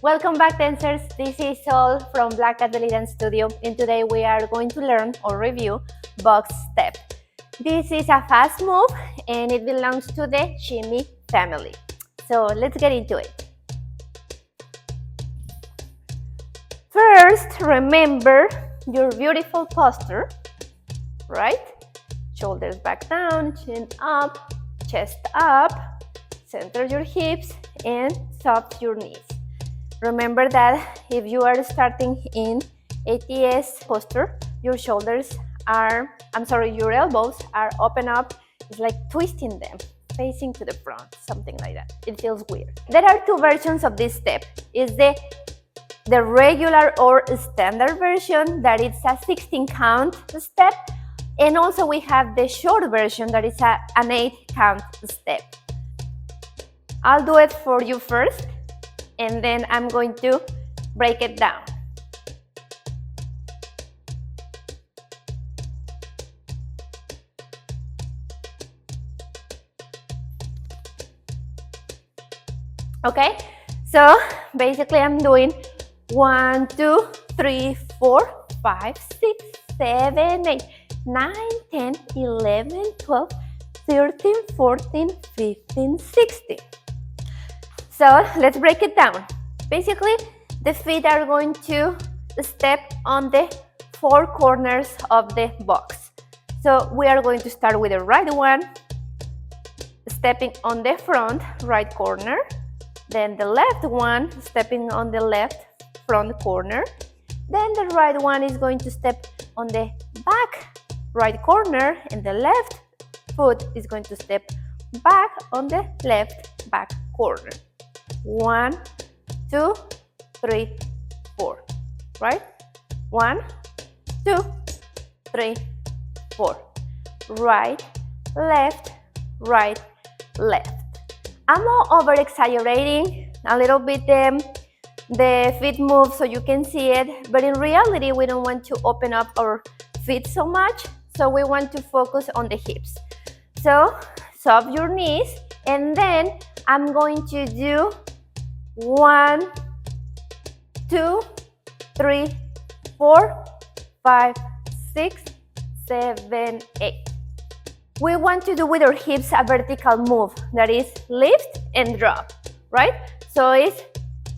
Welcome back, dancers. This is Sol from Black Cat Bellydance Studio, and today we are going to learn or review box step. This is a fast move and it belongs to the shimmy family. So let's get into it. First, remember your beautiful posture, right? Shoulders back down, chin up, chest up, center your hips and soft your knees. Remember that if you are starting in ATS posture, your your elbows are open up. It's like twisting them, facing to the front, something like that. It feels weird. There are two versions of this step. It's the regular or standard version that is a 16 count step. And also we have the short version that is an 8 count step. I'll do it for you first, and then I'm going to break it down. Okay, so basically I'm doing 1, 2, 3, 4, 5, 6, 7, 8, 9, 10, 11, 12, 13, 14, 15, 16. So let's break it down. Basically, the feet are going to step on the 4 corners of the box. So we are going to start with the right one, stepping on the front right corner. Then the left one, stepping on the left front corner. Then the right one is going to step on the back right corner, and the left foot is going to step back on the left back corner. 1, 2, 3, 4, right? 1, 2, 3, 4. Right, left, right, left. I'm over exaggerating a little bit the feet move so you can see it, but in reality we don't want to open up our feet so much, so we want to focus on the hips. So soft your knees, and then I'm going to do 1, 2, 3, 4, 5, 6, 7, 8. We want to do with our hips a vertical move, that is lift and drop, right? So it's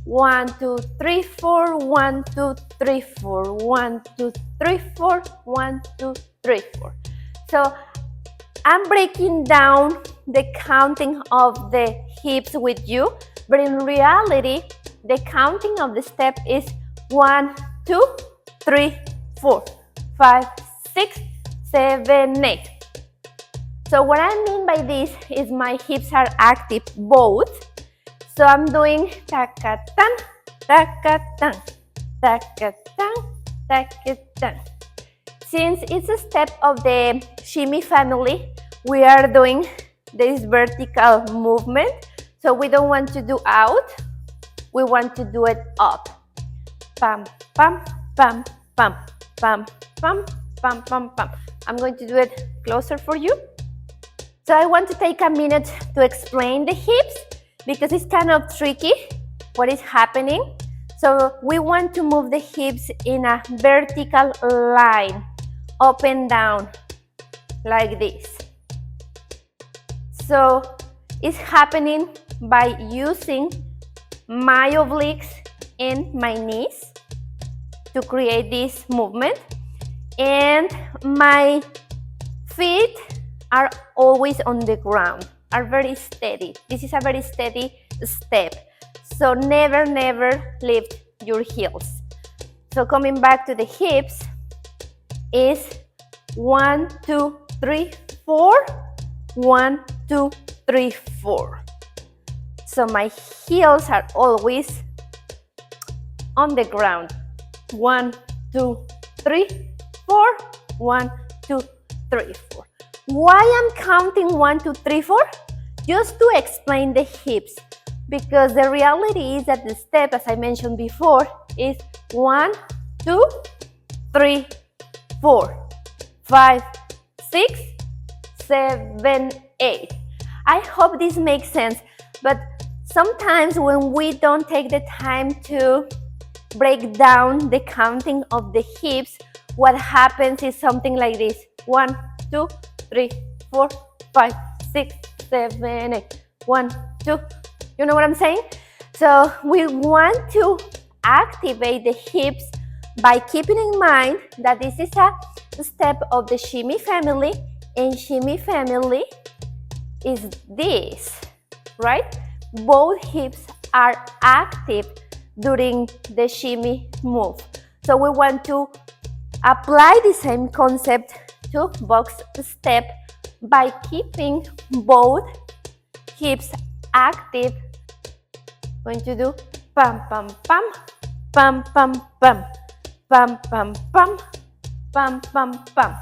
1, 2, 3, 4, 1, 2, 3, 4, 1, 2, 3, 4, 1, 2, 3, 4. So I'm breaking down the counting of the hips with you, but in reality, the counting of the step is 1, 2, 3, 4, 5, 6, 7, 8. So what I mean by this is my hips are active both. So I'm doing takatan, takatan, takatan, takatan. Since it's a step of the shimmy family, we are doing this vertical movement. So we don't want to do out, we want to do it up. Pam, pam, pam, pam, pam, pam, pam, pam, pam. I'm going to do it closer for you. So I want to take a minute to explain the hips because it's kind of tricky what is happening. So we want to move the hips in a vertical line, up and down, like this. So it's happening by using my obliques and my knees to create this movement, and my feet are always on the ground, are very steady. This is a very steady step. So never lift your heels. So coming back to the hips is 1, 2, 3, 4, 1, 2, 3, 4. So my heels are always on the ground. 1, 2, 3, 4, 1, 2, 3, 4. Why I'm counting 1, 2, 3, 4? Just to explain the hips, because the reality is that the step, as I mentioned before, is 1, 2, 3, 4, 5, 6, 7, 8. I hope this makes sense, but Sometimes when we don't take the time to break down the counting of the hips, what happens is something like this. 1, 2, 3, 4, 5, 6, 7, 8. 1, 2. You know what I'm saying? So we want to activate the hips by keeping in mind that this is a step of the shimmy family, and shimmy family is this, right? Both hips are active during the shimmy move. So we want to apply the same concept to box step by keeping both hips active. Going to do pam pam pam pam pam pam pam pam pam pam pam pam.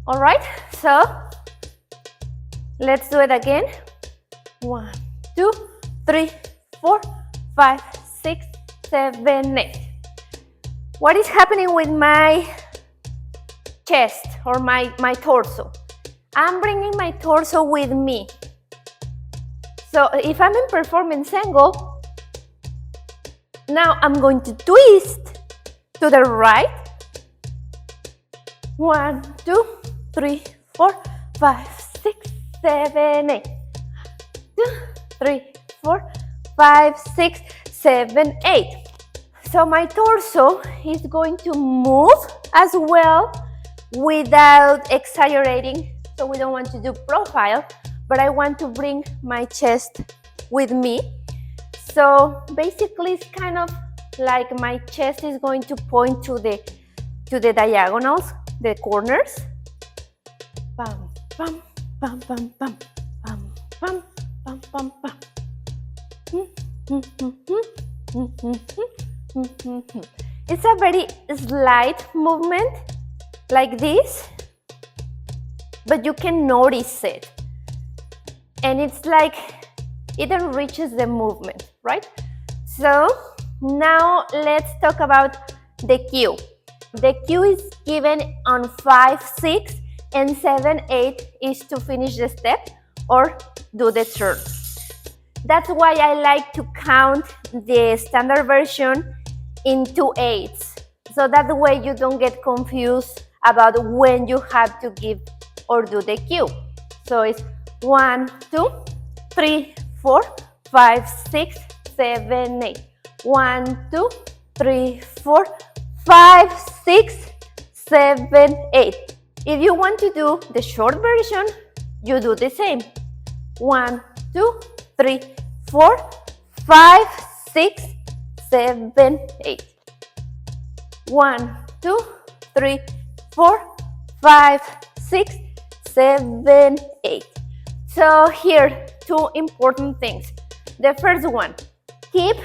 All right, so let's do it again. 1, 2, 3, 4, 5, 6, 7, 8. What is happening with my chest or my torso? I'm bringing my torso with me. So if I'm in performance angle, now I'm going to twist to the right. 1, 2, 3, 4, 5, 6, 7, 8. 2, 3, 4, 5, 6, 7, 8. So my torso is going to move as well without exaggerating. So we don't want to do profile, but I want to bring my chest with me. So basically it's kind of like my chest is going to point to the diagonals, the corners. Pam, pam, pam, pam, pam, pam, pam, pam, pam, pam. It's a very slight movement like this, but you can notice it. And it's like it enriches the movement, right? So now let's talk about the cue. The cue is given on 5, 6, and 7, 8 is to finish the step or do the turn. That's why I like to count the standard version in 2 8s. So that way you don't get confused about when you have to give or do the cue. So it's 1, 2, 3, 4, 5, 6, 7, 8. 1, 2, 3, 4, 5, 6, 7, 8. If you want to do the short version, you do the same. 1, 2, 3, 4, 5, 6, 7, 8. 1, 2, 3, 4, 5, 6, 7, 8. So here, 2 important things. The first one, keep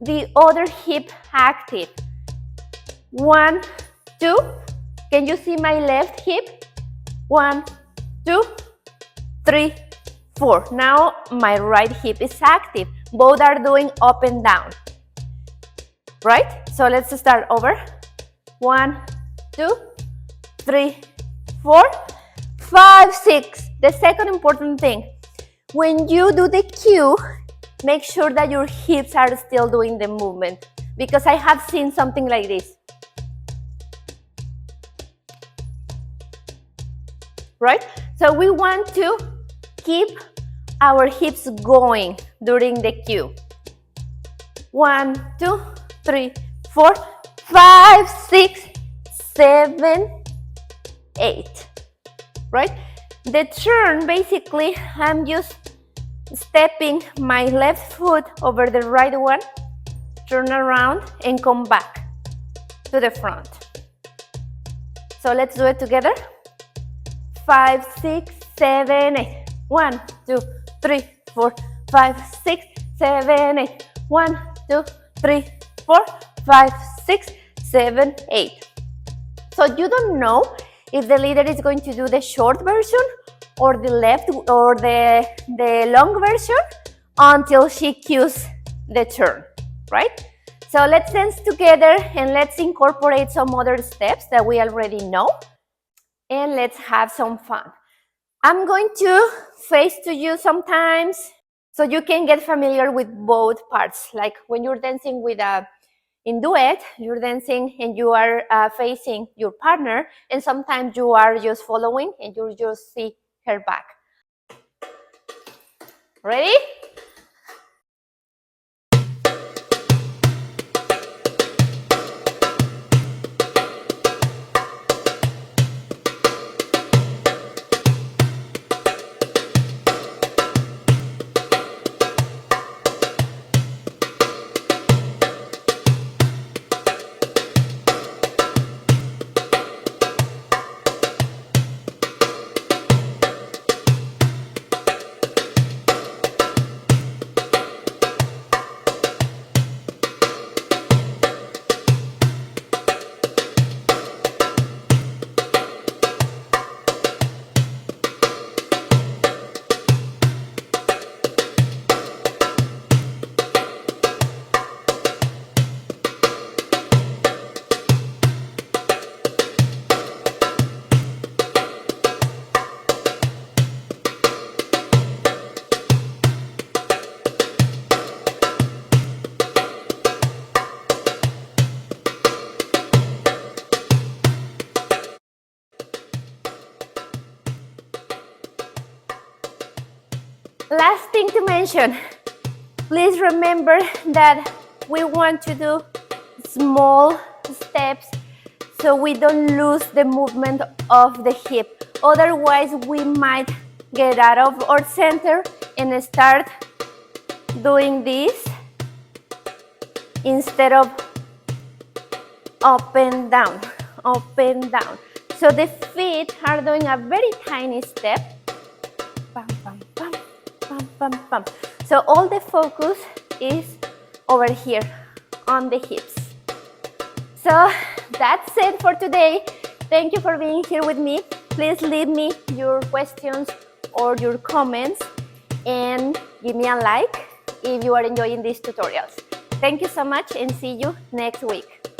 the other hip active. 1, 2. Can you see my left hip? 1, 2, 3, 4. Now my right hip is active. Both are doing up and down. Right? So let's start over. 1, 2, 3, 4, 5, 6. The second important thing, when you do the cue, make sure that your hips are still doing the movement, because I have seen something like this. Right? So we want to keep our hips going during the cue. 1, 2, 3, 4, 5, 6, 7, 8. Right? The turn, basically, I'm just stepping my left foot over the right one, turn around and come back to the front. So let's do it together. 5, 6, 7, 8. 1, 2, 3, 4, 5, 6, 7, 8. 1, 2, 3, 4, 5, 6, 7, 8. So you don't know if the leader is going to do the short version or the left or the long version until she cues the turn, right? So let's dance together and let's incorporate some other steps that we already know. and let's have some fun. I'm going to face to you sometimes so you can get familiar with both parts. Like when you're dancing with in duet, you're dancing and you are facing your partner, and sometimes you are just following and you just see her back. Ready? Last thing to mention, please remember that we want to do small steps so we don't lose the movement of the hip. Otherwise, we might get out of our center and start doing this instead of up and down, up and down. So the feet are doing a very tiny step. Bam, bam, bam, bam, bam, bam. So all the focus is over here on the hips. So that's it for today. Thank you for being here with me. Please leave me your questions or your comments and give me a like if you are enjoying these tutorials. Thank you so much and see you next week.